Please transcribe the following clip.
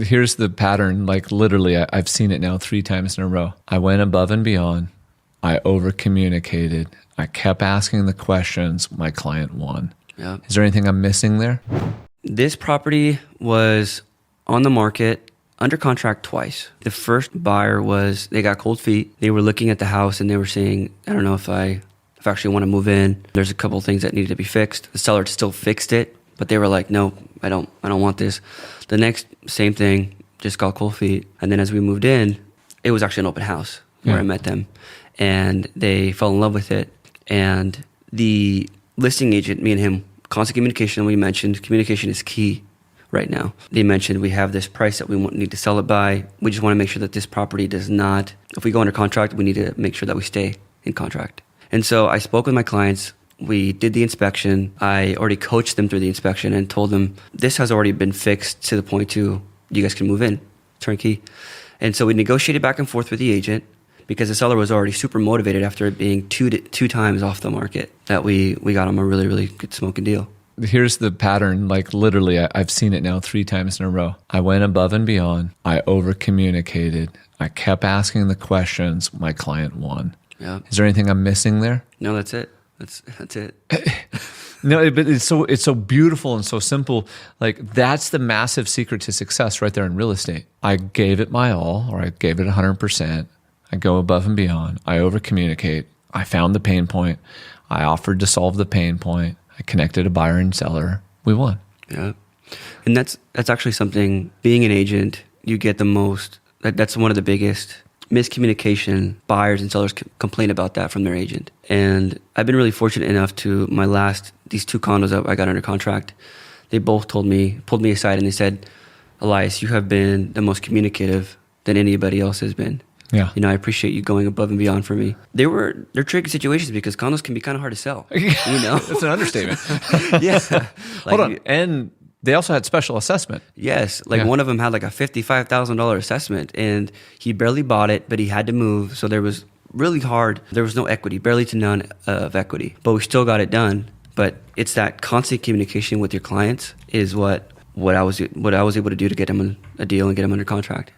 Here's the pattern. Like literally, I've seen it now 3 times in a row. I went above and beyond. I over communicated. I kept asking the questions. My client won. Yeah. Is there anything I'm missing there? This property was on the market under contract twice. The first buyer they got cold feet. They were looking at the house and they were saying, I don't know if I actually want to move in. There's a couple of things that needed to be fixed. The seller still fixed it, but they were like, no, I don't want this. The next, same thing, just got cold feet. And then as we moved in, it was actually an open house where I met them, and they fell in love with it. And the listing agent, me and him, constant communication, we mentioned communication is key right now. They mentioned we have this price that we need to sell it by. We just want to make sure that this property does not, if we go under contract, we need to make sure that we stay in contract. And so I spoke with my clients. We did the inspection. I already coached them through the inspection and told them this has already been fixed to the point to you guys can move in, turnkey. And so we negotiated back and forth with the agent because the seller was already super motivated after it being two times off the market that we got him a really, really good smoking deal. Here's the pattern. Like literally, I've seen it now 3 times in a row. I went above and beyond. I over communicated. I kept asking the questions. My client won. Yeah. Is there anything I'm missing there? No, that's it. That's it. No, but it's so beautiful and so simple. Like that's the massive secret to success right there in real estate. I gave it my all, or I gave it 100%. I go above and beyond. I over communicate. I found the pain point. I offered to solve the pain point. I connected a buyer and seller. We won. Yeah. And that's actually something, being an agent, you get the most, that's one of the biggest miscommunication. Buyers and sellers complain about that from their agent. And I've been really fortunate enough to these 2 condos that I got under contract, they both pulled me aside and they said, Elias, you have been the most communicative than anybody else has been. Yeah. You know, I appreciate you going above and beyond for me. They're tricky situations because condos can be kind of hard to sell. You know? That's an understatement. Yeah. Hold on. And they also had special assessment. Yes. One of them had like a $55,000 assessment and he barely bought it, but he had to move. So there was really hard. There was no equity, barely to none of equity, but we still got it done. But it's that constant communication with your clients is what I was able to do to get him a deal and get him under contract.